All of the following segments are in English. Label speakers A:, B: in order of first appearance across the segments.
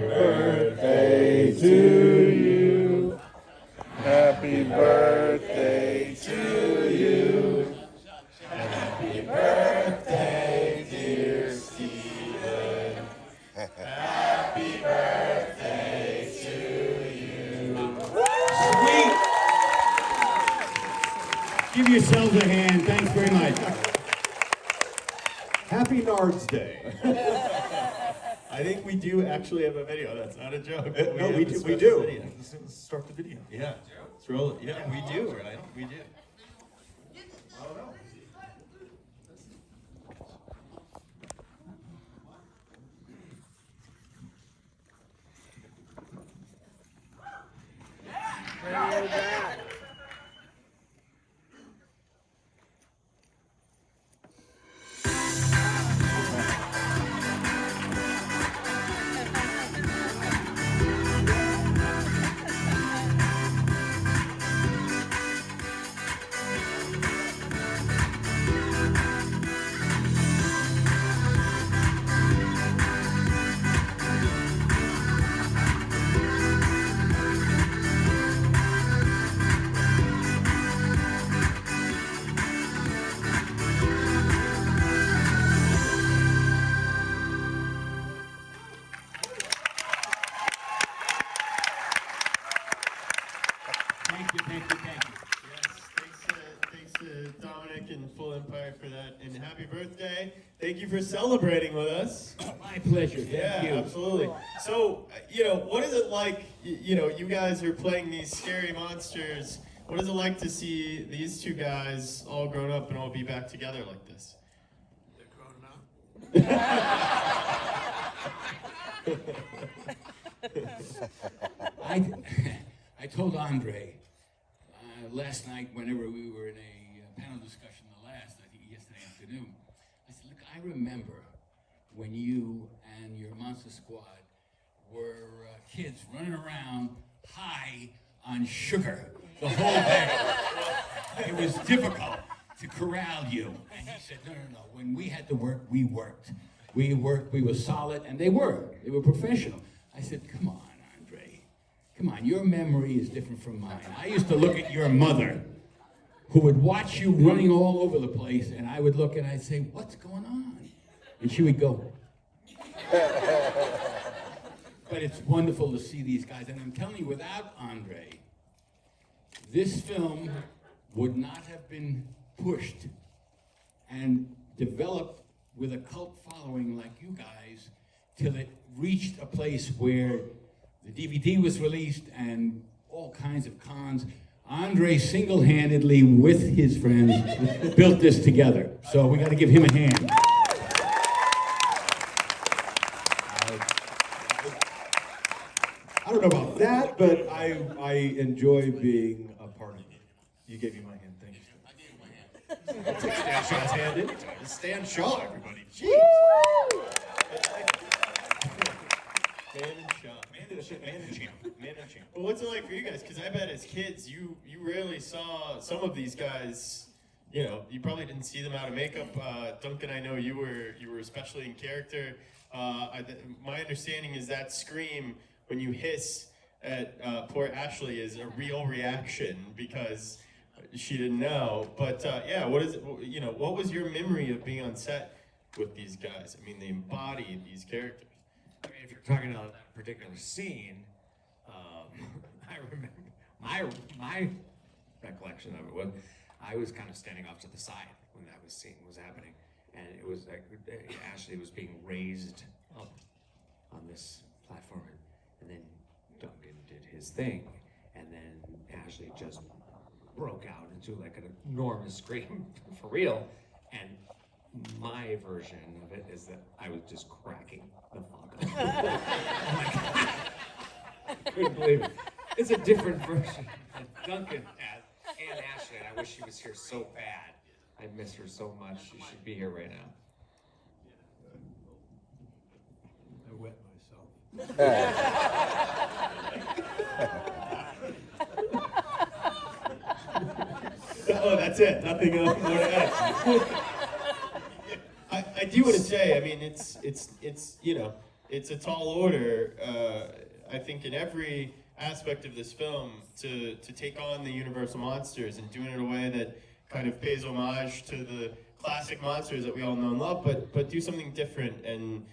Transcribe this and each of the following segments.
A: birthday to you. Happy birthday to you. Happy birthday, dear Stephen. Happy birthday to you.
B: Sweet. Give yourselves a hand. Thanks very much.
C: Happy Nards Day.
A: I think we do actually have a video. That's not a joke.
C: No, we do.
A: Video.
C: Let's start the video.
A: Yeah. Let's roll it. Yeah, we do, right? We do.
C: I don't know.
B: Thank you.
A: Yes, thanks to Dominic and Full Empire for that. And happy birthday. Thank you for celebrating with us.
B: My pleasure. Thank
A: Yeah,
B: you.
A: absolutely. So, what is it like, you guys are playing these scary monsters. What is it like to see these two guys all grown up and all be back together like this?
D: They're grown up.
B: I told Andre last night, whenever we were in a panel discussion, I think yesterday afternoon, I said, look, I remember when you and your Monster Squad were kids running around high on sugar the whole day. It was difficult to corral you. And he said, no. When we had to work, we worked. We were solid, and they were professional. I said, come on, Andre. Come on, your memory is different from mine. I used to look at your mother, who would watch you running all over the place, and I would look and I'd say, what's going on? And she would go. But it's wonderful to see these guys, and I'm telling you, without Andre, this film would not have been pushed and developed with a cult following like you guys till it reached a place where the DVD was released and all kinds of cons. Andre single-handedly, with his friends, built this together. So we got to give him a hand.
C: I don't know about that, but I enjoy being a part of it. You gave me my hand, thank you.
A: I gave my hand. I'll take Stan Shaw's hand anytime. Stan Shaw, everybody. Jeez. Man and champ. Well, what's it like for you guys? Because I bet as kids, you rarely saw some of these guys. You probably didn't see them out of makeup. Duncan, I know you were especially in character. My understanding is that scream when you hiss at poor Ashley is a real reaction because she didn't know. But yeah, what is it? What was your memory of being on set with these guys? I mean, they embodied these characters.
D: I mean, if you're talking about that particular scene, I remember my recollection of it was I was kind of standing off to the side when that was happening, and it was like Ashley was being raised up on this platform, and then Duncan did his thing, and then Ashley just broke out into like an enormous scream for real, and my version of it is that I was just cracking the fuck up. Oh my God. I couldn't believe it. It's a different version that Duncan had, and Ashley, and I wish she was here so bad. I miss her so much. She should be here right now.
C: I wet myself.
A: Oh, that's it. Nothing else more to add. I do want to say, I mean, it's it's a tall order, I think, in every aspect of this film to take on the Universal monsters and doing it in a way that kind of pays homage to the classic monsters that we all know and love, but do something different and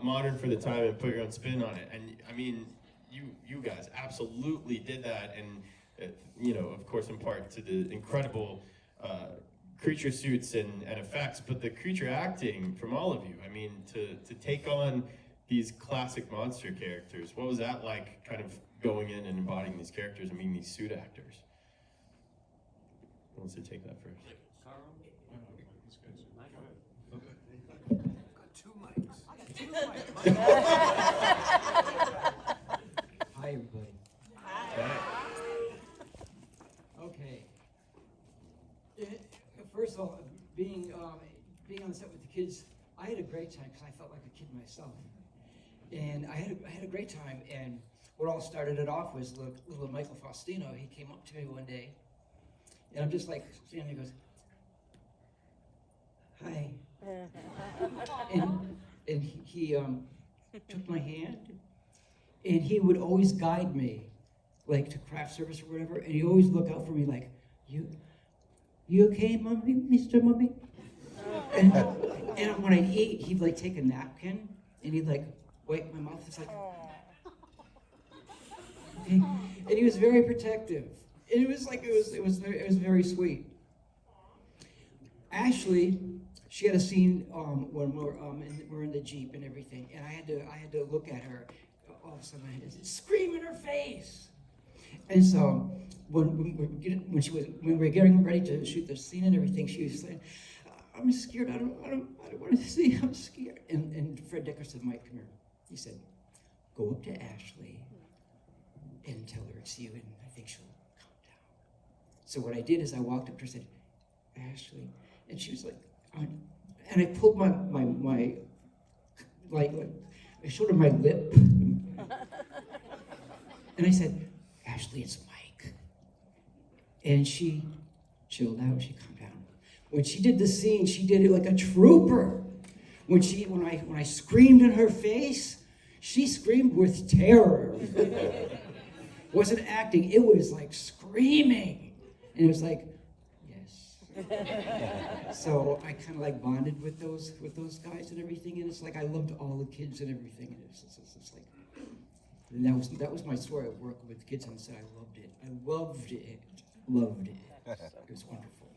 A: modern for the time and put your own spin on it. And I mean, you guys absolutely did that, and you know, of course, in part to the incredible creature suits and effects, but the creature acting from all of you. I mean, to take on these classic monster characters, what was that like, kind of going in and embodying these characters and being these suit actors? Who wants to take that first?
E: Hi, everybody.
A: Hi.
E: Okay. First of all, being on the set with the kids, I had a great time because I felt like a kid myself, and I had a great time. And what all started it off was little Michael Faustino. He came up to me one day, and I'm just like standing there, he goes, "Hi," and he took my hand, and he would always guide me, like to craft service or whatever, and he always look out for me like, you okay, Mommy, Mr. Mummy? And when I'd eat, he'd like take a napkin, and he'd like wipe my mouth. It's like, okay. And he was very protective. And it was like, it was very sweet. Ashley, she had a scene when we're in the Jeep and everything, and I had to look at her. All of a sudden, I had to scream in her face. And so when we were getting ready to shoot the scene and everything, she was saying, "I'm scared. I don't want to see. I'm scared." And Fred Decker said, "Mike, come here." He said, "Go up to Ashley and tell her it's you, and I think she'll calm down." So what I did is I walked up to her and said, "Ashley," and she was like, and I pulled my I showed her my lip, and I said, "Ashley, it's Mike." And she chilled out, she calmed down. When she did the scene, she did it like a trooper. When I screamed in her face, she screamed with terror. Wasn't acting, it was like screaming. And it was like, yes. So I kind of like bonded with those guys and everything, and it's like I loved all the kids and everything, and it's like, and that was my story of working with kids on the set. I loved it. It was wonderful.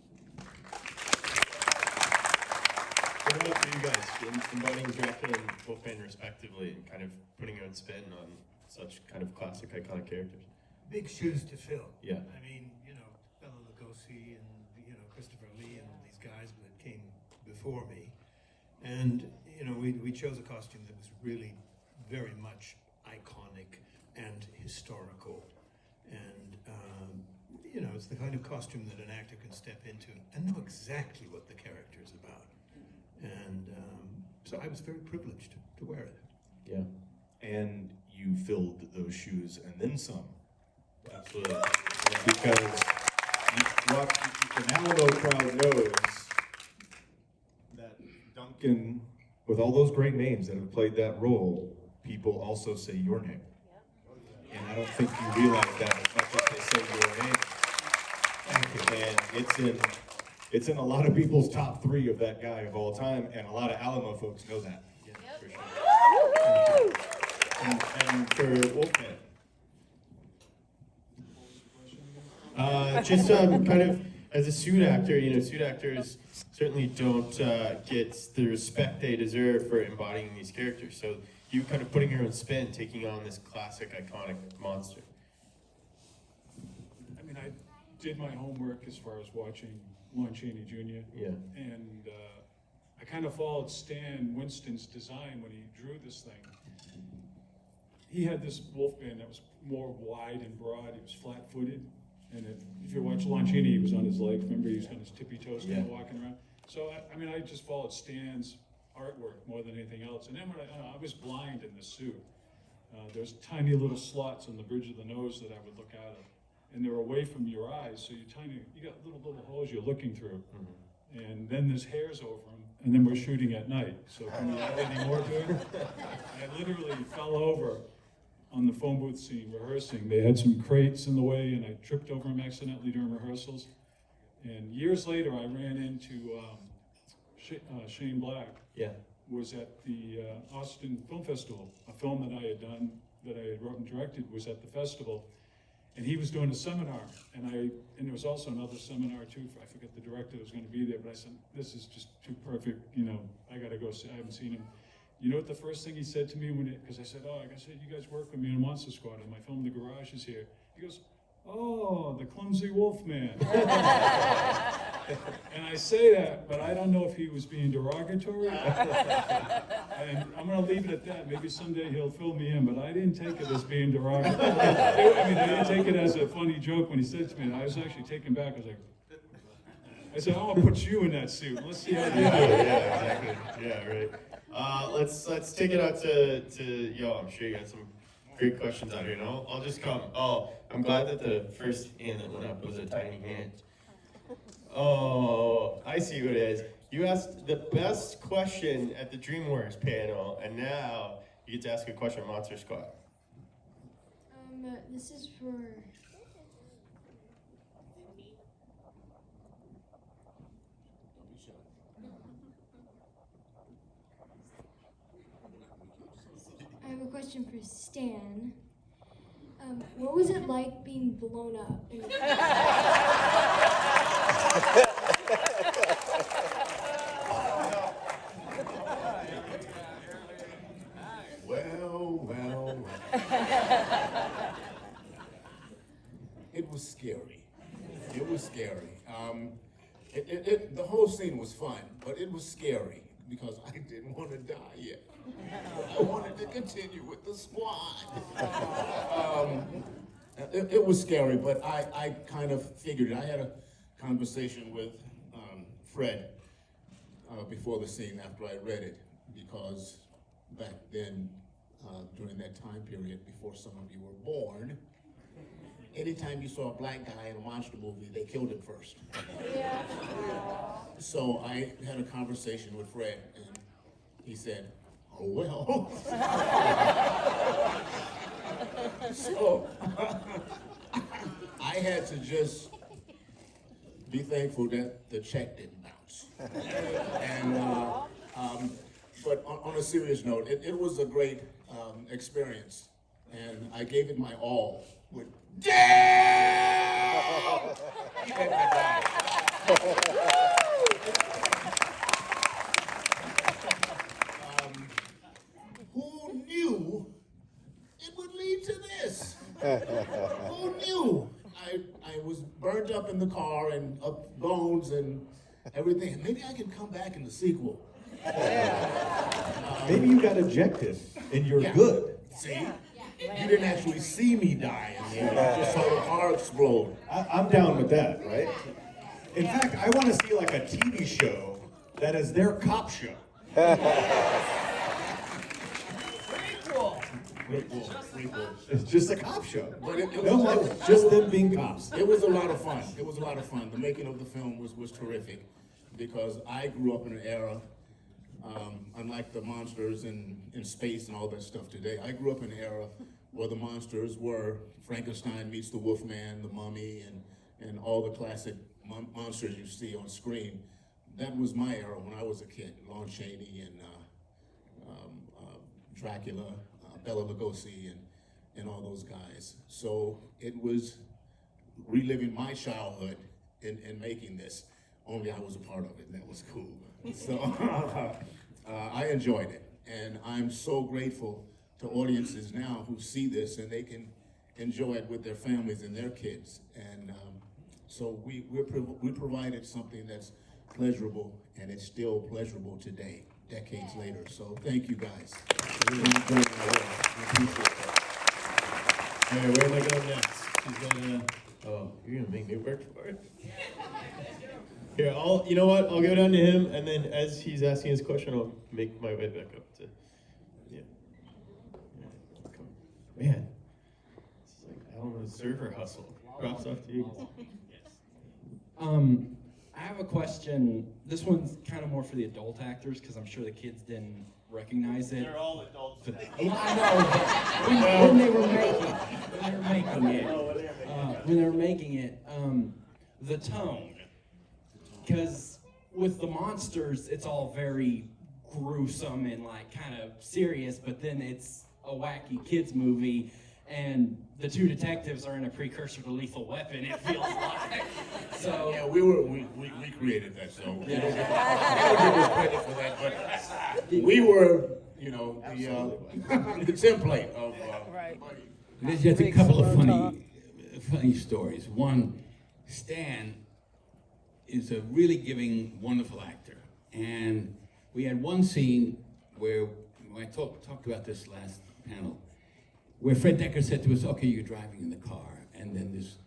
A: What about for you guys, embodying Dracula and Wolfman respectively, and kind of putting your own spin on such kind of classic, iconic characters?
F: Big shoes to fill.
A: Yeah.
F: I mean, you know, Bela Lugosi and, you know, Christopher Lee and these guys that came before me. And, you know, we chose a costume that was really very much iconic and historical. And, you know, it's the kind of costume that an actor can step into and know exactly what the character is about. And so I was very privileged to wear it.
A: Yeah.
C: And you filled those shoes and then some. Absolutely. Because what the Alamo crowd knows that Duncan, with all those great names that have played that role, people also say your name. And I don't think you realize that as much as they say your name. Thank you. And it's in a lot of people's top 3 of that guy of all time, and a lot of Alamo folks know that.
A: Yeah, for sure. And for Wolfman. Just kind of as a suit actor, you know, suit actors certainly don't get the respect they deserve for embodying these characters. So you kind of putting your own spin, taking on this classic, iconic monster.
G: I mean, I did my homework as far as watching Lon Chaney Jr.
A: Yeah.
G: And I kind of followed Stan Winston's design when he drew this thing. He had this Wolfman that was more wide and broad. He was flat-footed. And if you watch Lon Chaney, he was on his legs. Remember, he was on his tippy toes kind of walking around. So, I mean, I just followed Stan's artwork more than anything else. And then when I was blind in the suit. There's tiny little slots on the bridge of the nose that I would look out of. And they're away from your eyes, so you got little holes you're looking through. and then there's hairs over them, and then we're shooting at night. So can we add any more to it? I literally fell over on the phone booth scene rehearsing. They had some crates in the way, and I tripped over them accidentally during rehearsals. And years later, I ran into Shane Black.
A: Yeah.
G: Was at the Austin Film Festival. A film that I had done, that I had wrote and directed, was at the festival. And he was doing a seminar, and there was also another seminar too. I forget the director that was going to be there, but I said, this is just too perfect, you know, I got to go see, I haven't seen him. You know what the first thing he said to me because I said, oh, I said, you guys work with me on Monster Squad, and my film, The Garage, is here. He goes, oh, the clumsy wolf man. And I say that, but I don't know if he was being derogatory. And I'm going to leave it at that. Maybe someday he'll fill me in, but I didn't take it as being derogatory. I mean, I didn't take it as a funny joke when he said it to me. And I was actually taken back. I said, I want to put you in that suit. Let's see how you do.
A: Yeah, exactly. Yeah, right. Let's take it out to y'all. I'm sure you got some great questions out here. And I'll just come. Oh, I'm glad that the first hand that went up was a tiny hand. Oh, I see what it is. You asked the best question at the DreamWorks panel, and now you get to ask a question on Monster Squad.
H: This is for... I have a question for Stan. What was it like being blown up?
B: Well. It was scary. It was scary. The whole scene was fun, but it was scary because I didn't want to die yet. I wanted to continue with the squad. It was scary, but I kind of figured it. I had a conversation with Fred before the scene after I read it, because back then, during that time period, before some of you were born, anytime you saw a black guy in a monster movie, they killed him first. Yeah. So I had a conversation with Fred, and he said, oh, well. So I had to just be thankful that the check didn't bounce. And, but on a serious note, it was a great experience, and I gave it my all with damn! Who knew it would lead to this? Who knew? I was burnt up in the car and up bones and everything. Maybe I can come back in the sequel.
C: Maybe you got ejected and you're good.
B: See? You didn't actually see me die. You just saw the car explode.
C: I'm down with that, right? In fact, I want to see like a TV show that is their cop show. It's just a cop show.
B: But it
C: No, just them being cops.
B: It was a lot of fun. It was a lot of fun. The making of the film was terrific, because I grew up in an era, unlike the monsters in space and all that stuff today, I grew up in an era where the monsters were Frankenstein meets the Wolfman, the Mummy, and all the classic monsters you see on screen. That was my era when I was a kid. Lon Chaney and Dracula, Bela Lugosi, and all those guys. So it was reliving my childhood in making this. Only I was a part of it, and that was cool. So I enjoyed it, and I'm so grateful to audiences now who see this and they can enjoy it with their families and their kids. And so we provided something that's pleasurable, and it's still pleasurable today, decades later. So thank you guys. Really enjoying my work. I appreciate that.
A: All right, where am I going next? She's gonna, oh, you're gonna make me work for it. Here, you know what? I'll go down to him, and then as he's asking his question, I'll make my way back up to, yeah. Come on. Man, this is like Alamo server hustle. Props off to you.
I: have a question. This one's kind of more for the adult actors because I'm sure the kids didn't recognize it.
A: They're all adults.
I: Well, I know, but when they were making it, the tone, because with the monsters, it's all very gruesome and like kind of serious, but then it's a wacky kids movie, and the two detectives are in a precursor to Lethal Weapon. It feels like so.
J: Yeah, we created that, so we don't give us credit for that. But we were, you know, the template of.
B: There's just a couple of funny stories. One, Stan is a really giving, wonderful actor, and we had one scene where I talked about this last panel, where Fred Decker said to us, "Okay, you're driving in the car, and then this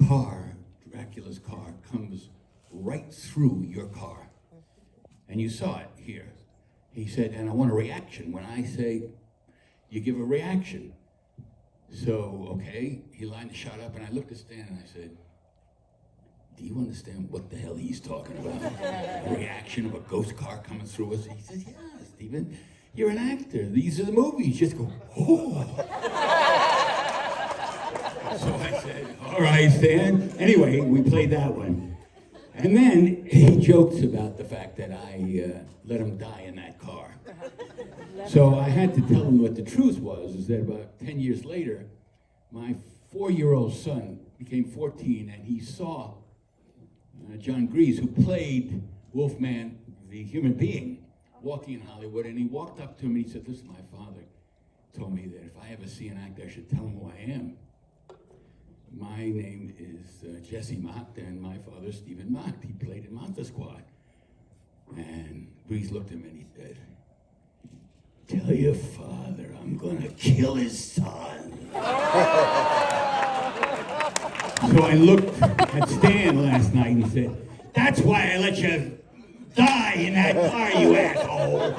B: car, Dracula's car, comes right through your car, and you saw it here." He said, "And I want a reaction. When I say, you give a reaction." So, okay, he lined the shot up, and I looked at Stan and I said, "Do you understand what the hell he's talking about? A reaction of a ghost car coming through us?" He says, "Yeah, Stephen, you're an actor. These are the movies. Just go, oh." So I said, "All right, Stan." Anyway, we played that one. And then he jokes about the fact that I let him die in that car. So I had to tell him what the truth was, is that about 10 years later, my 4-year-old son became 14, and he saw John Grease, who played Wolfman, the human being, walking in Hollywood, and he walked up to him and he said, "Listen, my father told me that if I ever see an actor, I should tell him who I am. My name is Jesse Macht, and my father's Stephen Macht. He played in Monster Squad." And Grease looked at him and he said, "Tell your father I'm gonna kill his son." So I looked at Stan last night and said, "That's why I let you die in that car, you asshole."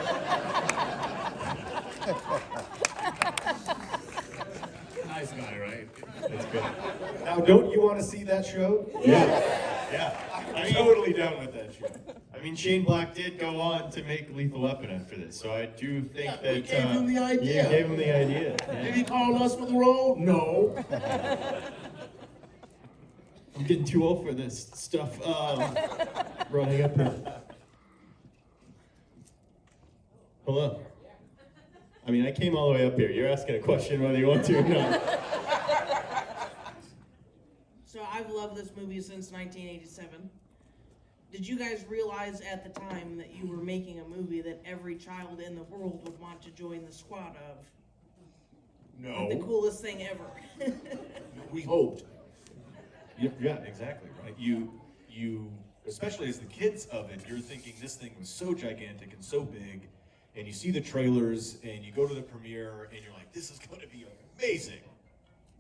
J: Nice guy, right?
C: That's good. Now, don't you want to see that show?
A: Yeah.
C: I'm totally down with that show.
A: I mean, Shane Black did go on to make Lethal Weapon after this, so I do think that
J: we gave him the idea.
A: You gave him the idea.
J: Did he call us for the role? No.
A: I'm getting too old for this stuff. Running up here. Hello. I mean, I came all the way up here. You're asking a question whether you want to or not.
K: So I've loved this movie since 1987. Did you guys realize at the time that you were making a movie that every child in the world would want to join the squad of?
J: No.
K: The coolest thing ever.
J: We hoped.
C: Yeah, exactly, right? You, especially as the kids of it, you're thinking this thing was so gigantic and so big, and you see the trailers, and you go to the premiere, and you're like, this is going to be amazing.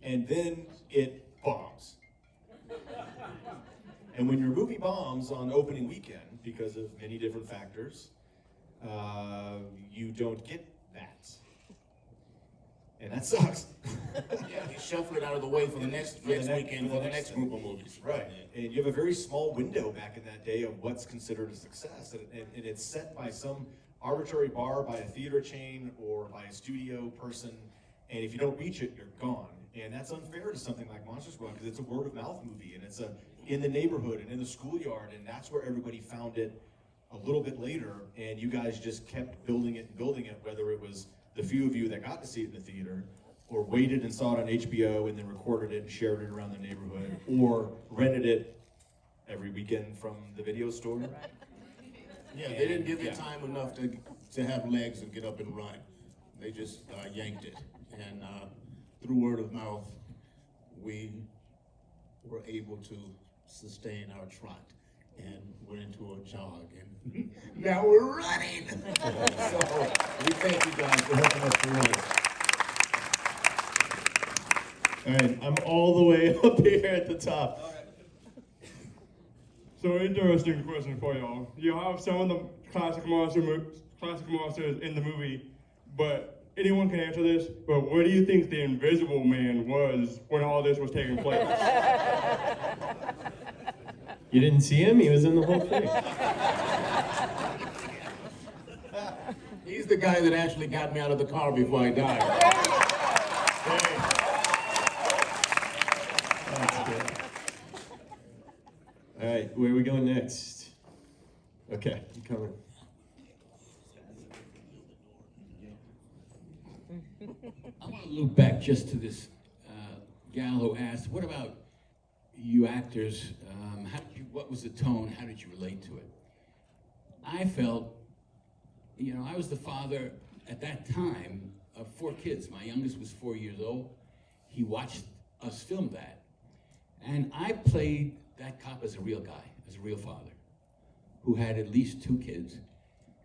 C: And then it bombs. And when your movie bombs on opening weekend, because of many different factors, you don't get that. And that sucks.
J: Yeah, we shuffle it out of the way for the next weekend for the next group of movies.
C: Right. And you have a very small window back in that day of what's considered a success. And it's set by some arbitrary bar, by a theater chain, or by a studio person. And if you don't reach it, you're gone. And that's unfair to something like Monster Squad, because it's a word of mouth movie, and it's in the neighborhood and in the schoolyard, and that's where everybody found it a little bit later. And you guys just kept building it and building it, whether it was the few of you that got to see it in the theater, or waited and saw it on HBO and then recorded it and shared it around the neighborhood, or rented it every weekend from the video store.
J: Yeah, they didn't give it time enough to have legs and get up and run. They just yanked it. And through word of mouth, we were able to sustain our trot and went into a jog, and now we're running. So we thank you guys for helping us to run.
A: All right, I'm all the way up here at the top.
L: So interesting question for y'all. You have some of the classic monsters in the movie, but anyone can answer this. But where do you think the Invisible Man was when all this was taking place?
A: You didn't see him? He was in the whole thing.
J: He's the guy that actually got me out of the car before I died.
A: All right, where are we going next? Okay, I'm coming.
B: I want to loop back just to this gal who asked, what about you actors? What was the tone? How did you relate to it? I felt, I was the father at that time of 4 kids. My youngest was 4 years old. He watched us film that. And I played that cop as a real guy, as a real father, who had at least 2 kids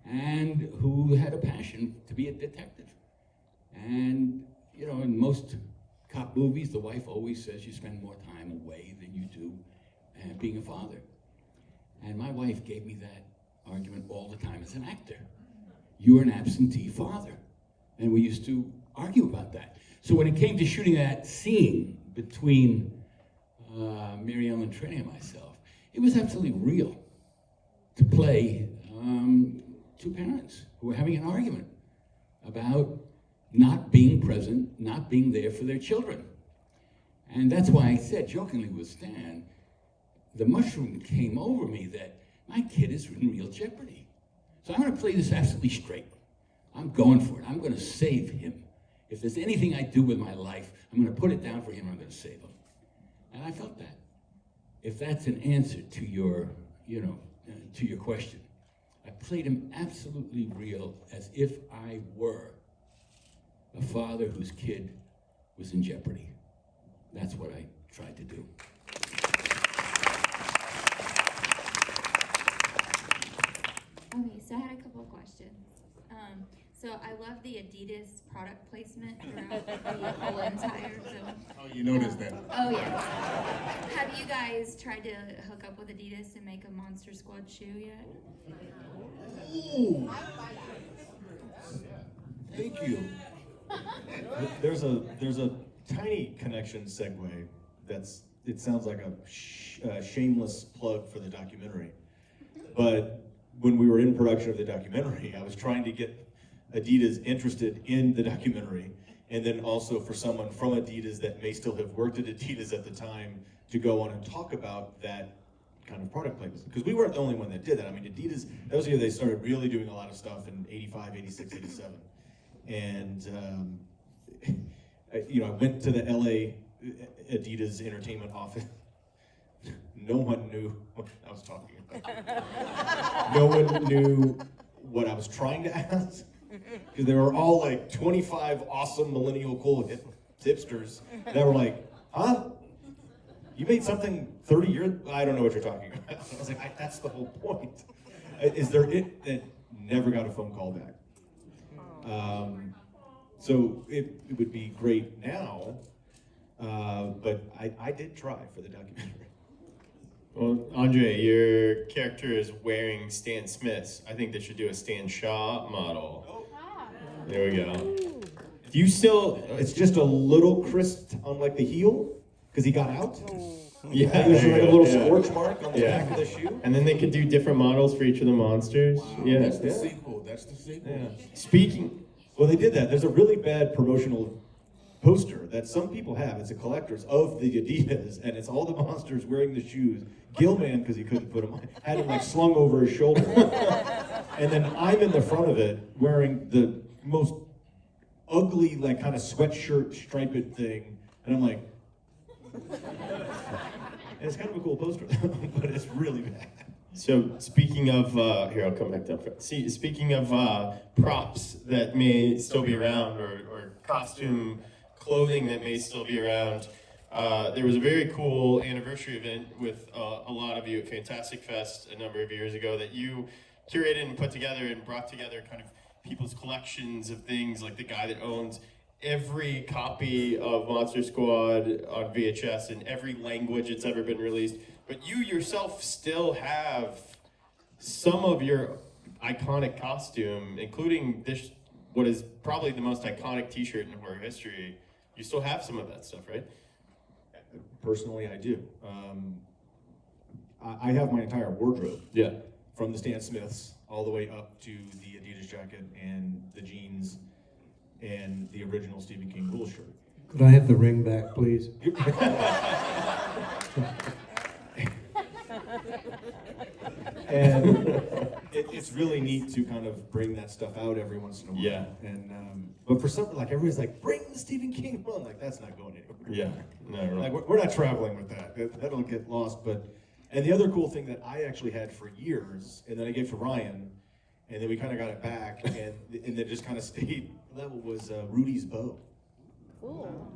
B: and who had a passion to be a detective. And, in most cop movies, the wife always says you spend more time away than you do being a father. And my wife gave me that argument all the time as an actor. You're an absentee father. And we used to argue about that. So when it came to shooting that scene between Mary Ellen Trainor and myself, it was absolutely real to play 2 parents who were having an argument about not being present, not being there for their children. And that's why I said jokingly with Stan, the mushroom came over me that my kid is in real jeopardy. So I'm gonna play this absolutely straight. I'm going for it. I'm gonna save him. If there's anything I do with my life, I'm gonna put it down for him, I'm gonna save him. And I felt that. If that's an answer to your, to your question, I played him absolutely real as if I were a father whose kid was in jeopardy. That's what I tried to do.
M: Okay, so I had a couple of questions. So I love the Adidas product placement throughout the whole entire film.
J: Oh, you noticed that.
M: Oh yeah. Have you guys tried to hook up with Adidas and make a Monster Squad shoe yet?
J: Ooh. Thank you.
C: There's a tiny connection segue it sounds like a shameless plug for the documentary. But when we were in production of the documentary, I was trying to get Adidas interested in the documentary, and then also for someone from Adidas that may still have worked at Adidas at the time to go on and talk about that kind of product placement. Because we weren't the only one that did that. I mean, Adidas, that was the year they started really doing a lot of stuff in 85, 86, 87. And, I went to the LA Adidas entertainment office. No one knew what I was talking about. No one knew what I was trying to ask. Because they were all like 25 awesome millennial cool hipsters that were like, huh? You made something 30 years? I don't know what you're talking about. I was like, that's the whole point. Is there it that never got a phone call back? So it would be great now, but I did try for the documentary.
A: Well, Andre, your character is wearing Stan Smith's. I think they should do a Stan Shaw model. There we go. Do you still?
C: It's just a little crisp on like the heel, because he got out.
A: Yeah,
C: there's like a little
A: yeah.
C: scorch mark on the back of the shoe.
A: And then they could do different models for each of the monsters.
J: Wow,
A: Yeah,
J: that's the sequel. That's the sequel.
C: Yeah.
A: Speaking.
C: Well, they did that. There's a really bad promotional poster that some people have. It's a collector's of the Adidas, and it's all the monsters wearing the shoes. Gilman, because he couldn't put them on, had them like slung over his shoulder. And then I'm in the front of it wearing the most ugly, like kind of sweatshirt striped thing. And I'm like, and it's kind of a cool poster, but it's really bad.
A: So speaking of, here I'll come back down. See, speaking of props that may still be around, or costume clothing that may still be around, there was a very cool anniversary event with a lot of you at Fantastic Fest a number of years ago that you curated and put together and brought together kind of people's collections of things, like the guy that owns every copy of Monster Squad on VHS in every language it's ever been released. But you yourself still have some of your iconic costume, including this, what is probably the most iconic t-shirt in horror history. You still have some of that stuff, right?
C: Personally, I do. I have my entire wardrobe.
A: Yeah.
C: From the Stan Smiths all the way up to the Adidas jacket and the jeans and the original Stephen King Rule shirt.
F: Could I have the ring back, please?
C: And it's really neat to kind of bring that stuff out every once in a while.
A: Yeah.
C: And but for something like everybody's like, bring the Stephen King one. Like that's not going anywhere.
A: Yeah. No, right.
C: Like we're not traveling with that. That'll get lost. But and the other cool thing that I actually had for years, and then I gave to Ryan, and then we kind of got it back, and then just kind of stayed level was Rudy's bow.
K: Cool.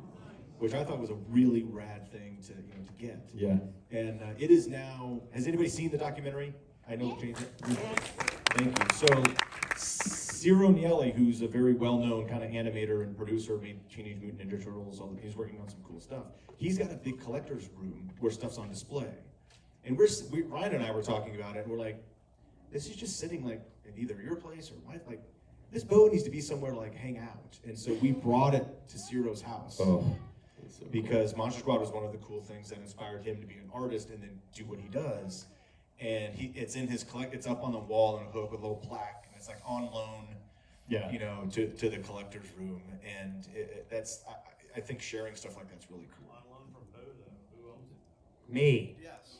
C: Which I thought was a really rad thing to get.
A: Yeah.
C: And it is now. Has anybody seen the documentary? I know, James. Thank you. So, Ciro Nieli, who's a very well-known kind of animator and producer, made Teenage Mutant Ninja Turtles. He's working on some cool stuff. He's got a big collector's room where stuff's on display. And Ryan and I were talking about it, and we're like, this is just sitting like in either your place or my, like, this bow needs to be somewhere to like hang out. And so we brought it to Ciro's house.
A: Oh.
C: Because Monster Squad was one of the cool things that inspired him to be an artist and then do what he does. And it's in his it's up on the wall on a hook with a little plaque, and it's like on loan,
A: Yeah.
C: to the collector's room. And that's I think sharing stuff like that's really cool.
F: On loan from who, though? Who owns it?
D: Me.
F: Yes.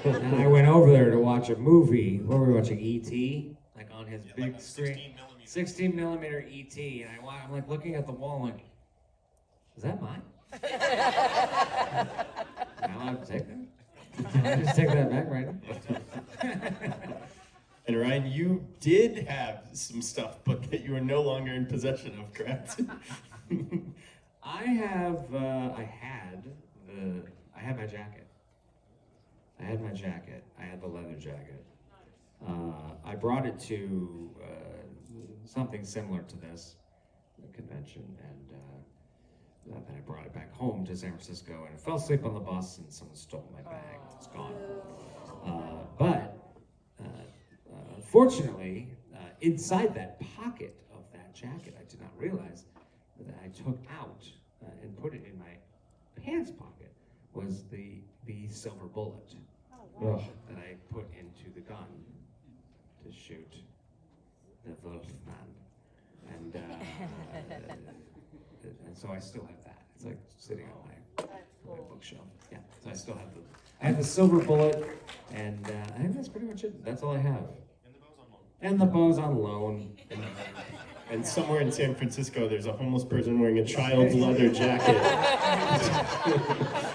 D: And I went over there to watch a movie. What were we watching? E.T. Like on his big
C: like
D: screen. 16 millimeter E.T. And I'm like looking at the wall, like, is that mine? Am I allowed to take that? Can I just take that back right now?
A: And Ryan, you did have some stuff, but that you are no longer in possession of, correct?
D: I had my jacket. I had my jacket. I had the leather jacket. I brought it to something similar to this, a convention, and then I brought it back home to San Francisco, and I fell asleep on the bus, and someone stole my bag. It's gone. But fortunately, inside that pocket of that jacket, I did not realize that I took out and put it in my pants pocket was the silver bullet that I put into the gun to shoot the Wolfman. And so I still have that. It's like sitting on my bookshelf. Yeah, so I still have the silver bullet, and I think that's pretty much it. That's all I have. And the bow's on loan.
A: And somewhere in San Francisco, there's a homeless person wearing a child's leather jacket.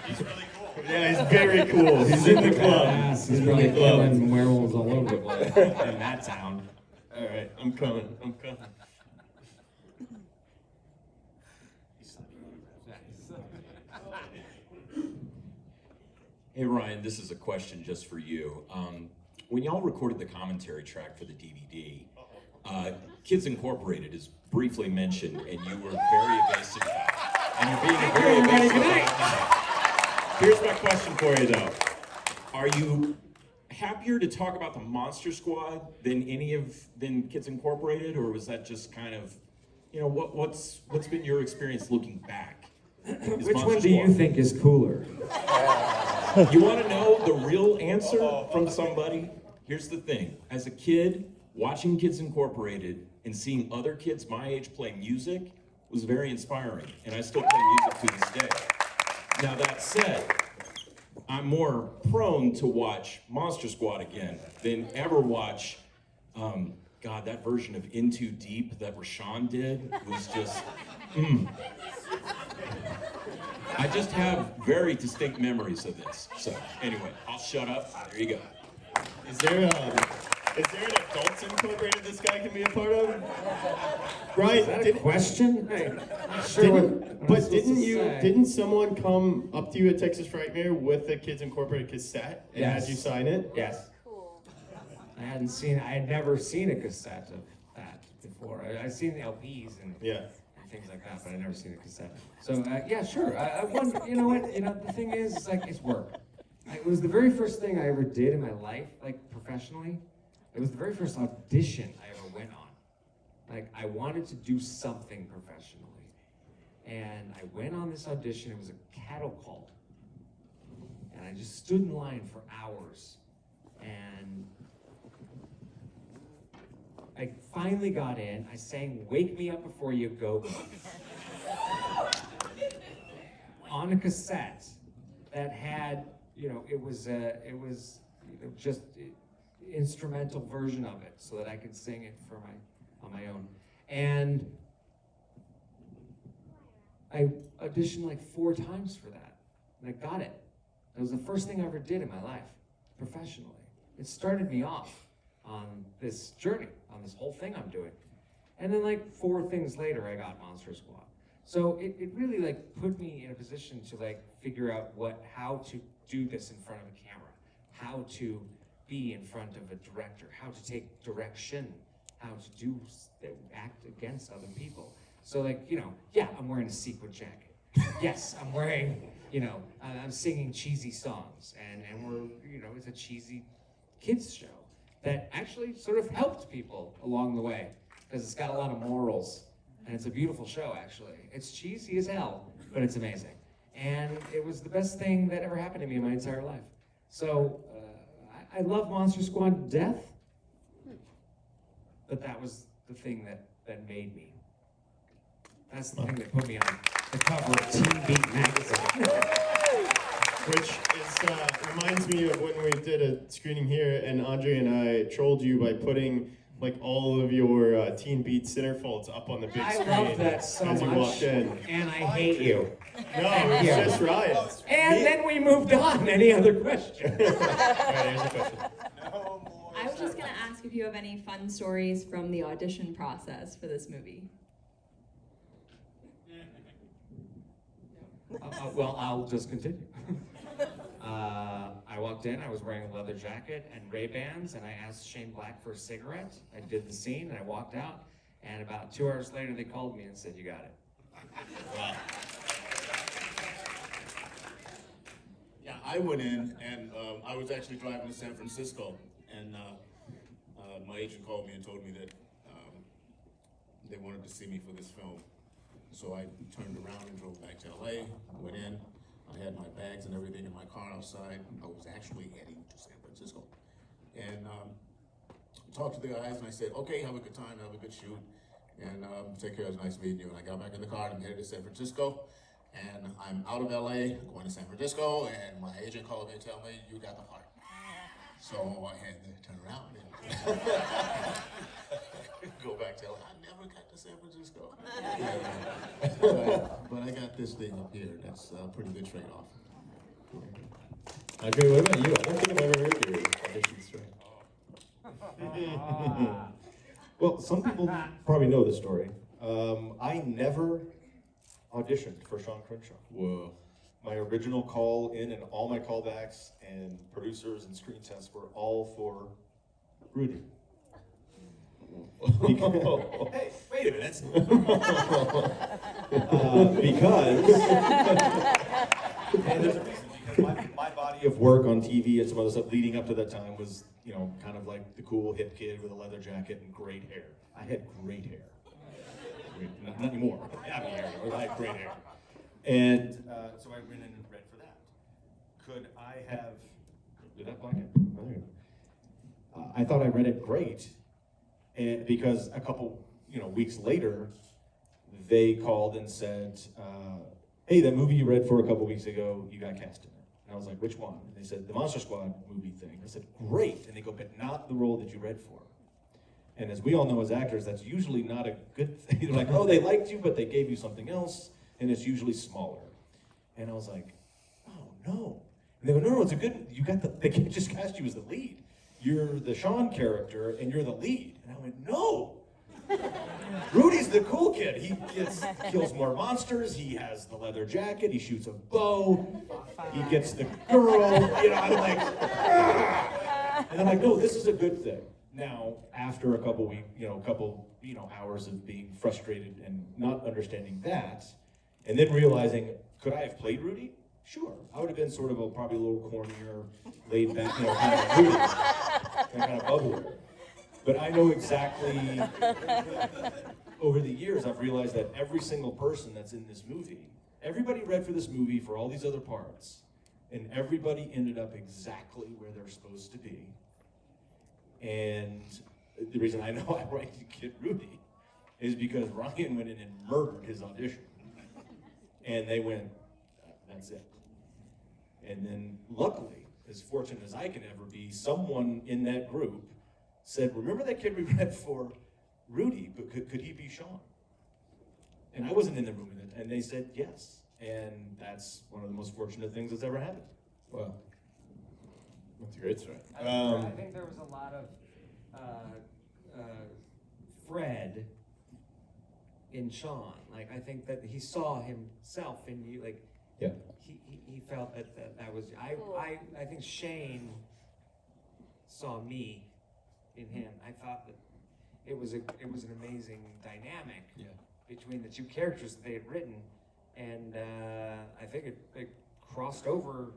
A: He's really cool. Yeah, he's very cool. He's in the club.
D: He's probably killing werewolves all over the place in that town.
A: All right, I'm coming.
N: Hey Ryan, this is a question just for you. When y'all recorded the commentary track for the DVD, Kids Incorporated is briefly mentioned, and you were very evasive about it. And you're being very evasive about it. Here's my question for you, though. Are you happier to talk about the Monster Squad than Kids Incorporated, or was that just kind of, what's been your experience looking back?
D: Which one do you think is cooler?
N: You want to know the real answer from somebody? Here's the thing. As a kid, watching Kids Incorporated and seeing other kids my age play music was very inspiring, and I still play music to this day. Now that said, I'm more prone to watch Monster Squad again than ever watch, that version of In Too Deep that Rashawn did was just, I just have very distinct memories of this. So anyway, I'll shut up. There you go.
A: Is there an Adults Incorporated this guy can be a part of? Right.
D: Is that a question? Hey, not sure
A: Didn't someone come up to you at Texas Frightmare with a Kids Incorporated cassette and had you sign it?
D: Yes. I had never seen a cassette of that before. I've seen the LPs and things like that, but I've never seen a cassette. So yeah, sure. The thing is, it's work. It was the very first thing I ever did in my life, like professionally. It was the very first audition I ever went on. Like, I wanted to do something professionally. And I went on this audition. It was a cattle call. And I just stood in line for hours. And I finally got in. I sang "Wake Me Up Before You Go" on a cassette that had, it was just instrumental version of it, so that I could sing it on my own. And I auditioned like 4 times for that, and I got it. It was the first thing I ever did in my life, professionally. It started me off on this journey, on this whole thing I'm doing. And then like 4 things later, I got Monster Squad. So it really like put me in a position to like figure out how to do this in front of a camera, how to be in front of a director, how to take direction, how to act against other people. So like, yeah, I'm wearing a sequin jacket. Yes, I'm wearing, I'm singing cheesy songs, and we're, it's a cheesy kids show that actually sort of helped people along the way, because it's got a lot of morals, and it's a beautiful show, actually. It's cheesy as hell, but it's amazing. And it was the best thing that ever happened to me in my entire life. So I love Monster Squad to death, but that was the thing that made me. That's the thing that put me on the cover of Teen Beat magazine.
A: Which reminds me of when we did a screening here, and Andre and I trolled you by putting like all of your Teen Beat centerfolds up on the big screen.
D: I love that so
A: as you
D: much,
A: walked in.
D: and I hate you.
A: No, it was just riots.
D: And then we moved on. Any other question?
A: All right, here's a question.
O: I was just going to ask if you have any fun stories from the audition process for this movie.
D: Well, I'll just continue. I walked in, I was wearing a leather jacket and Ray-Bans, and I asked Shane Black for a cigarette. I did the scene, and I walked out, and about 2 hours later, they called me and said, "You got it."
J: Wow. Yeah, I went in, and I was actually driving to San Francisco, and my agent called me and told me that they wanted to see me for this film. So I turned around and drove back to LA, went in, I had my bags and everything in my car outside. I was actually heading to San Francisco. And talked to the guys, and I said, okay, have a good time, have a good shoot, and take care, it was nice meeting you. And I got back in the car, and I'm headed to San Francisco, and I'm out of LA, going to San Francisco, and my agent called me and told me, you got the part. So I had to turn around and go back to LA. I never got to San Francisco. But I got this thing up here. That's a pretty good trade-off.
C: Andre, what about you? I don't think I've ever heard your audition story. Well, some people probably know this story. I never auditioned for Sean Crenshaw.
J: Whoa.
C: My original call in and all my callbacks and producers and screen tests were all for Rudy.
J: Hey, wait a minute.
C: Because and there's a reason, because my body of work on TV and some other stuff leading up to that time was, kind of like the cool hip kid with a leather jacket and great hair. I had great hair. Not anymore. I have hair, but I had great hair. And so I went in and read for that. Could I have? Did that black it? Oh, there you go. I thought I read it great, and because a couple, weeks later, they called and said, "Hey, that movie you read for a couple weeks ago, you got cast in it." And I was like, "Which one?" And they said, "The Monster Squad movie thing." I said, "Great," and they go, "But not the role that you read for." And as we all know as actors, that's usually not a good thing. They're like, "Oh, they liked you, but they gave you something else." And it's usually smaller. And I was like, oh no. And they go, no, it's a good, they can't just cast you as the lead. You're the Sean character and you're the lead. And I went, no. Rudy's the cool kid. He kills more monsters. He has the leather jacket. He shoots a bow. He gets the girl. I'm like, ah. And I'm like, no, this is a good thing. Now, after a couple weeks, hours of being frustrated and not understanding that, and then realizing, could I have played Rudy? Sure. I would have been sort of probably a little cornier, laid back, kind of Rudy, kind of bubbler. But I know exactly, over the years, I've realized that every single person that's in this movie, everybody read for this movie for all these other parts, and everybody ended up exactly where they're supposed to be. And the reason I know I write Kid Rudy is because Ryan went in and murdered his audition. And they went, that's it. And then luckily, as fortunate as I can ever be, someone in that group said, remember that kid we read for Rudy, but could he be Sean? And I wasn't in the room, and they said yes. And that's one of the most fortunate things that's ever happened.
A: Wow. That's a great story.
D: I think there was a lot of Fred in Sean. Like, I think that he saw himself in you. Like,
C: yeah.
D: He felt that was. I think Shane saw me in him. I thought that it was an amazing dynamic between the two characters that they had written, and I think it crossed over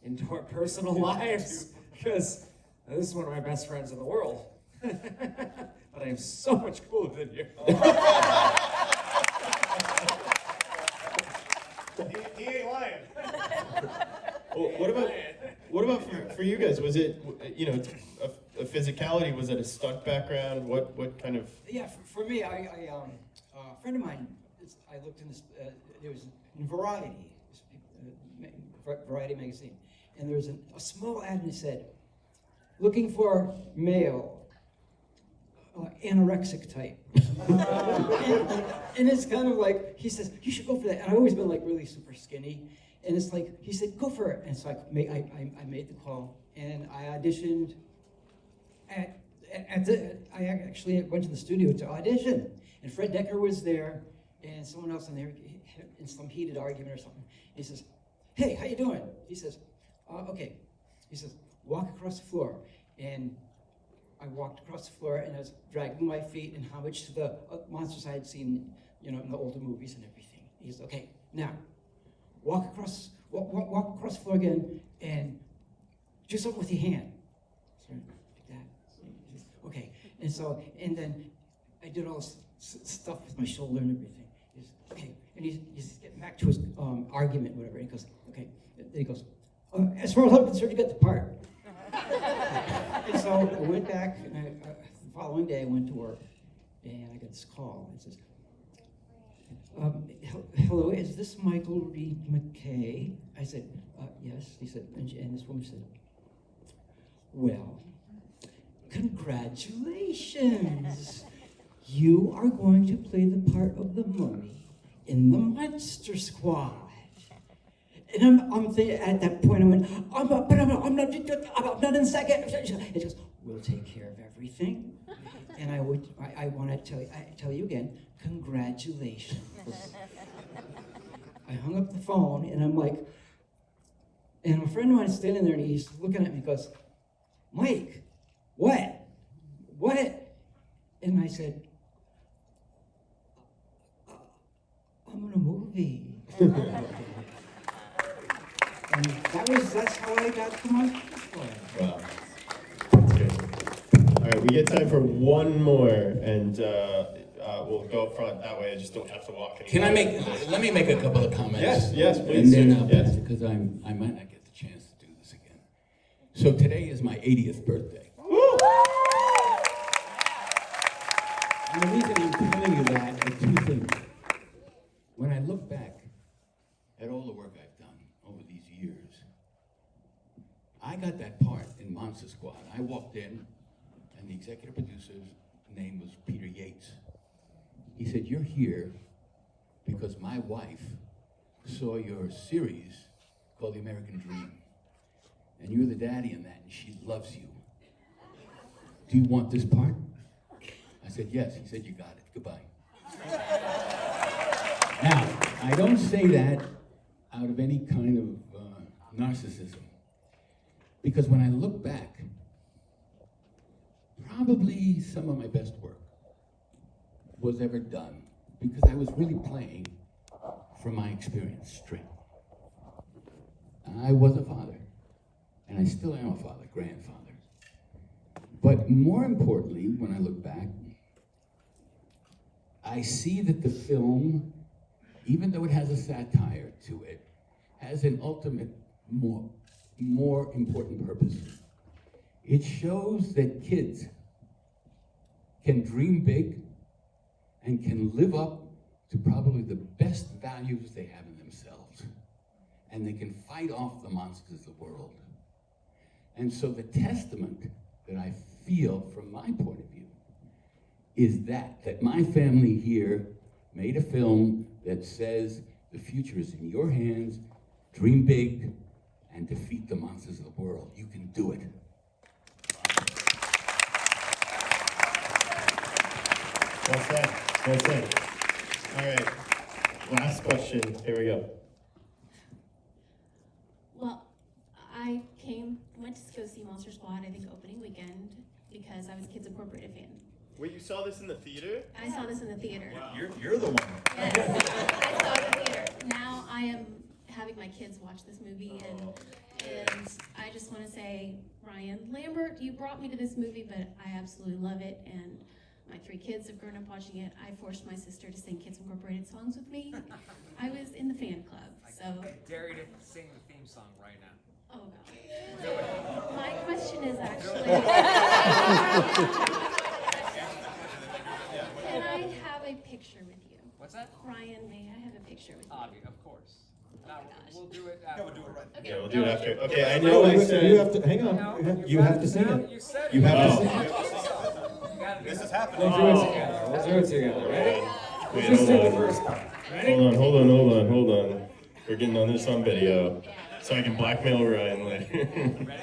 D: into our personal lives, because this is one of my best friends in the world. But I am so much cooler than you.
A: He ain't lying. Well, what about for you guys? Was it, a physicality? Was it a stunt background? What kind of?
E: Yeah, for me, a friend of mine, I looked in this. There was in Variety, Variety magazine, and there was a small ad, and it said, "Looking for male." Anorexic type. and it's kind of like, he says, you should go for that. And I've always been like really super skinny. And it's like, he said, go for it. And so I made the call, and I auditioned I actually went to the studio to audition. And Fred Decker was there, and someone else in there, in some heated argument or something. He says, hey, how you doing? He says, okay. He says, walk across the floor. And I walked across the floor, and I was dragging my feet and homage to the monsters I had seen, in the older movies and everything. He said, okay, now, walk across the floor again, and do something with your hand. So, like that. Okay, and then I did all this stuff with my shoulder and everything. He says, okay, and he's getting back to his argument, whatever, and he goes, okay. Then he goes, as far as I'm concerned, you got the part. And so I went back, and the following day I went to work, and I got this call. It says, hello, is this Michael Reed McKay? I said, yes. He said, and this woman said, well, congratulations. You are going to play the part of the mummy in the Monster Squad. And I'm thinking, at that point, I went, I'm not in second. It goes, we'll take care of everything. And I want to tell you again, congratulations. I hung up the phone, and I'm like, and a friend of mine is standing there, and he's looking at me and goes, Mike, what? And I said, I'm in a movie. And that's how I got to Monster Squad.
A: Wow. That's good. All right, we get time for one more, and we'll go up front. That way I just don't have to walk anymore.
B: Let me make a couple of comments.
A: Yes, please.
B: And then pass it, because I might not get the chance to do this again. So today is my 80th birthday.
A: Woo!
B: And the reason I'm telling you that are two things. When I look back at all the work I've done over these years, I got that part in Monster Squad. I walked in, and the executive producer's name was Peter Yates. He said, you're here because my wife saw your series called The American Dream, and you're the daddy in that, and she loves you. Do you want this part? I said, yes. He said, you got it. Goodbye. Now, I don't say that out of any kind of narcissism, because when I look back, probably some of my best work was ever done because I was really playing from my experience straight. I was a father, and I still am a father, grandfather. But more importantly, when I look back, I see that the film, even though it has a satire to it, has an ultimate more important purpose. It shows that kids can dream big and can live up to probably the best values they have in themselves. And they can fight off the monsters of the world. And so the testament that I feel from my point of view is that my family here made a film that says the future is in your hands, dream big, and defeat the monsters of the world. You can do it.
A: Well said. Well said. All right. Last question. Here we go.
P: Well, I went to go see Monster Squad, I think opening weekend, because I was a Kids Incorporated fan.
A: Wait, you saw this in the theater?
P: I saw this in the theater.
A: Wow. You're the one.
P: Yes, I saw it in the theater. Now I am having my kids watch this movie, and I just want to say, Ryan Lambert, you brought me to this movie, but I absolutely love it, and my 3 kids have grown up watching it. I forced my sister to sing Kids Incorporated songs with me. I was in the fan club, so.
D: I dare you to sing the theme song right now.
P: Oh, God. My question is actually, can I have a picture with you?
D: What's that?
P: Ryan, may I have a picture with you?
D: Of course. We'll do it after.
A: Yeah, we'll do it right. Yeah, we'll do it after. Okay, I know I said.
C: You have to, hang on. You have to sing it. You have to sing it.
D: This is happening. We'll do it together. We'll do it together. Ready?
A: Wait,
D: Just
A: hold
D: do
A: on.
D: the first part. Ready?
A: Hold on. We're getting on this on video, so I can blackmail Ryan later.
D: Ready?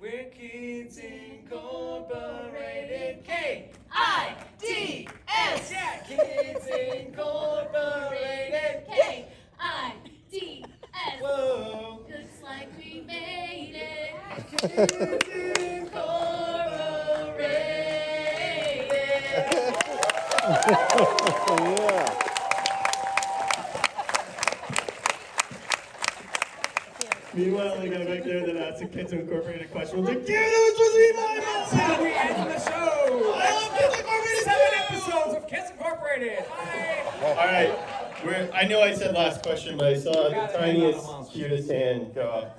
D: We're Kids Incorporated. K-I-D-S. Yeah, Kids Incorporated.
P: K-I-D-S.
D: Whoa.
P: Looks like we made it.
D: Kids Incorporated.
A: Yeah. Meanwhile, the guy back there that asked the Kids Incorporated question was like, "Damn, that was supposed to be mine!"
D: That's how we end the show.
A: I love Kids Incorporated.
D: 7 episodes of Kids Incorporated. Bye.
A: All right, I know I said last question, but I saw the tiniest, cutest hand go up.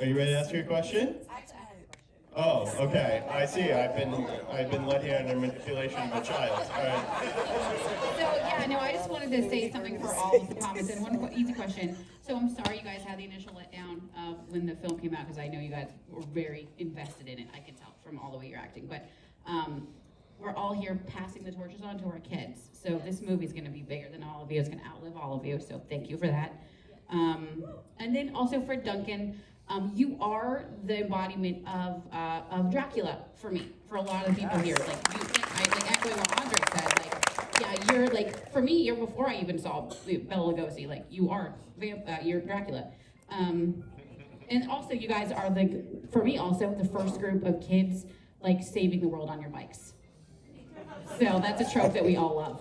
A: Are you ready to ask your question? Oh, okay. I see. I've been let here under manipulation of a child. All right.
Q: So yeah, no, I just wanted to say something for all of the comments and one easy question. So I'm sorry you guys had the initial letdown when the film came out because I know you guys were very invested in it. I can tell from all the way you're acting, but we're all here passing the torches on to our kids. So this movie is going to be bigger than all of you. It's going to outlive all of you. So thank you for that. And then also for Duncan. You are the embodiment of Dracula for me, for a lot of the people here. Like echoing what Andre said. Like, yeah, you're like for me. You're before I even saw Bela Lugosi. Like you are, you're Dracula. And also, you guys are for me also the first group of kids like saving the world on your bikes. So that's a trope that we all love.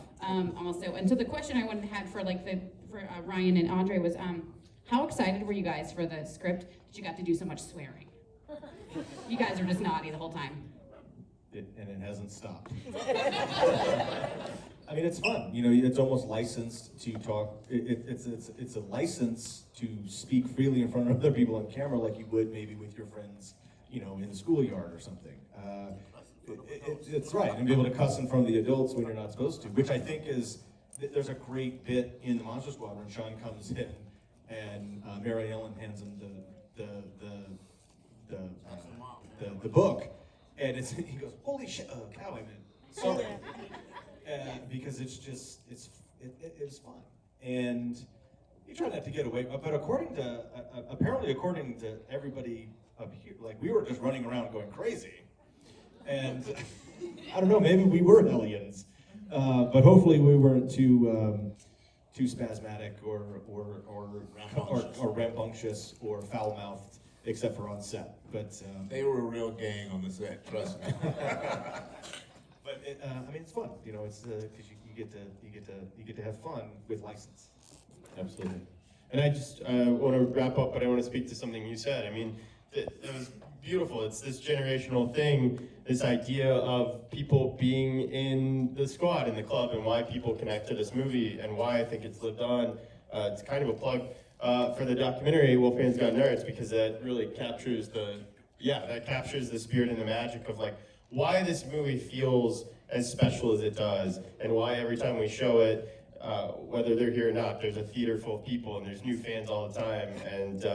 Q: Also, and so the question I had for Ryan and Andre was, how excited were you guys for the script that you got to do so much swearing? You guys are just naughty the whole time.
C: And it hasn't stopped. I mean, it's fun. You know, it's almost licensed to talk. It's a license to speak freely in front of other people on camera, like you would maybe with your friends, you know, in the schoolyard or something. It's right, and be able to cuss in front of the adults when you're not supposed to, which I think is. There's a great bit in the Monster Squad when Sean comes in and Mary Ellen hands him the book, and he goes, "Holy shit, cow, I meant sorry," because it's fun, and you try not to get away. But according to everybody up here, like we were just running around going crazy, and I don't know, maybe we were hellions. But hopefully we weren't too spasmatic or rambunctious or foul-mouthed, except for on set. But
J: they were a real gang on the set. Trust me.
C: But I mean, it's fun. You know, it's because you get to have fun with license.
A: Absolutely. And I just want to wrap up, but I want to speak to something you said. I mean, it was beautiful. It's this generational thing, this idea of people being in the squad, in the club, and why people connect to this movie, and why I think it's lived on. It's kind of a plug for the documentary Wolfman's Got Nerds, because that really captures the spirit and the magic of like why this movie feels as special as it does, and why every time we show it, whether they're here or not, there's a theater full of people and there's new fans all the time, and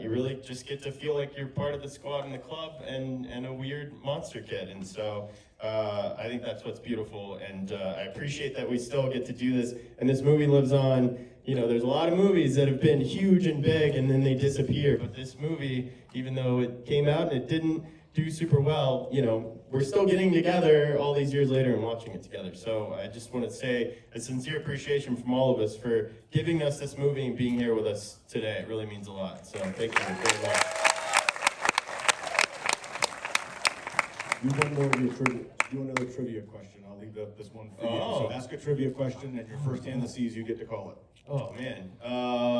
A: you really just get to feel like you're part of the squad in the club and a weird monster kid. And so I think that's what's beautiful, and I appreciate that we still get to do this, and this movie lives on. You know, there's a lot of movies that have been huge and big and then they disappear, but this movie, even though it came out and it didn't do super well, you know, we're still getting together all these years later and watching it together. So I just want to say a sincere appreciation from all of us for giving us this movie and being here with us today. It really means a lot. So thank you very much.
C: Do one more of your trivia. Do another trivia question. I'll leave this one for you. So ask a trivia question, and your first hand that sees you get to call it.
A: Oh man,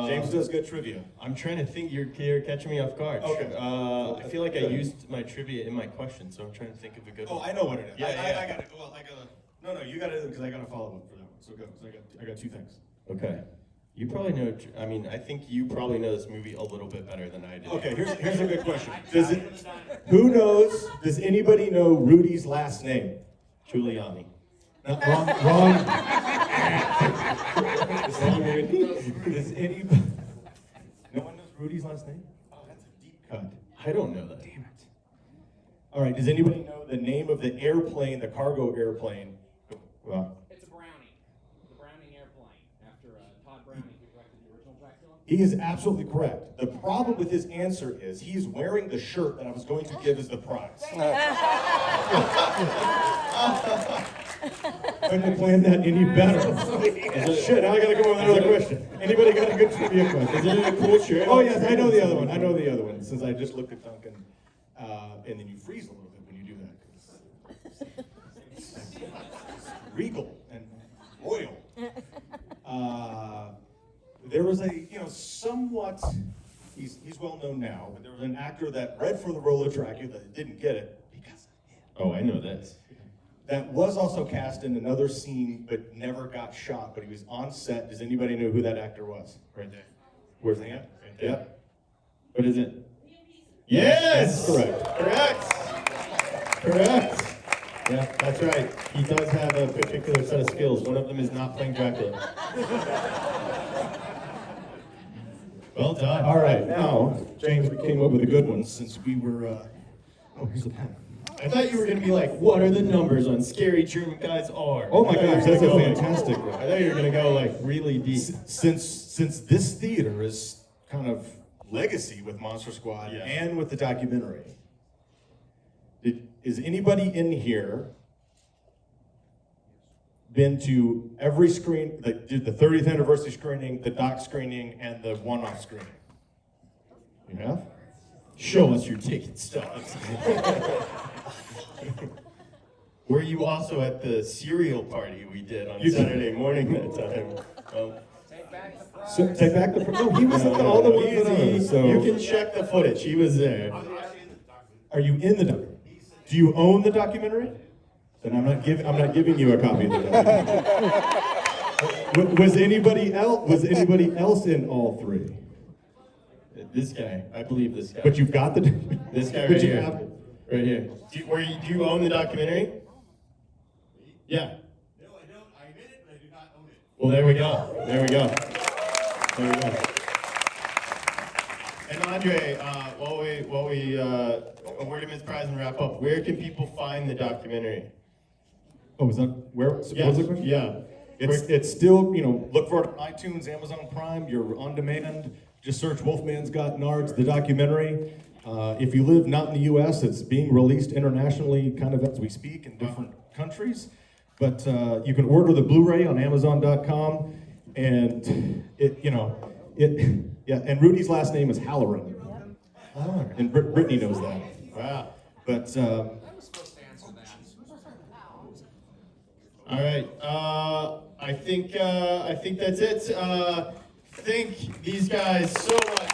C: James does good trivia.
A: I'm trying to think. You're catching me off guard.
C: Okay.
A: I feel like I used my trivia in my question, so I'm trying to think of a good one.
C: I know what it is.
A: Yeah,
C: I got it. Well, No, you got it because I got a follow-up for that one. So go. 'Cause I got two things.
A: Okay. You probably know. I mean, I think you probably know this movie a little bit better than I do.
C: Okay. Here's a good question. Who knows? Does anybody know Rudy's last name?
A: Giuliani.
C: Wrong. Does anybody? No one knows Rudy's last name? Oh, that's a deep cut.
A: I don't know that.
C: Damn it. All right. Does anybody know the name of the airplane, the cargo airplane? Well,
I: It's a Brownie. The Browning airplane, after Todd Browning, who directed the original Dracula.
C: he is absolutely correct. The problem with his answer is he's wearing the shirt that I was going to give as the prize. Couldn't have planned that any better. Shit, now I gotta go with another question. Anybody got a good trivia question?
A: Is it a cool shirt?
C: Oh yes, I know the other one. I know the other one, since I just looked at Duncan. And then you freeze a little bit when you do that. It's regal and royal. There was a, somewhat, he's well known now, but there was an actor that read for the role of Dracula that didn't get it because of him.
A: Oh, I know this.
C: That was also cast in another scene, but never got shot, but he was on set. Does anybody know who that actor was?
A: Right there.
C: Where's the hand?
A: Right there.
C: Yep.
A: What is it? Yes!
C: Correct.
A: Correct. Yeah, that's right. He does have a particular set of skills. One of them is not playing Dracula. Well done.
C: All right, now, James, we came up with a good one since we were, here's a pen.
A: I thought you were going to be like, what are the numbers on Scary German Guys R?
C: Oh my gosh, that's a fantastic one.
A: I thought you were going to go like really deep.
C: Since this theater is kind of legacy with Monster Squad and with the documentary, is anybody in here been to every screen, the 30th anniversary screening, the doc screening, and the one-off screening? You have?
A: Show us your ticket stubs. Were you also at the cereal party we did on Saturday morning that time?
C: Take back the no, he was in all the ones that I was, so
A: you can check the footage. He was there.
C: Are you in the documentary? Do you own the documentary? Then I'm not giving you a copy of the documentary. Was anybody else in all three?
A: This guy, I believe this guy.
C: But you've got the
A: this guy right here. Right here. Do you own the documentary? Yeah.
J: No, I don't. I'm in it, but I do not own it.
A: Well, there we go. There we go. There we go. And Andre, while we award him his prize and wrap up, where can people find the documentary?
C: Oh, is that where?
A: Yes. Yeah.
C: It's still, look for it on iTunes, Amazon Prime, you're on demand. Just search Wolfman's Got Nards, the documentary. If you live not in the U.S., it's being released internationally kind of as we speak in different countries. But you can order the Blu-ray on Amazon.com. And and Rudy's last name is Halloran. And Brittany knows that.
A: Wow.
C: But
A: all right. I think that's it. Thank these guys so much.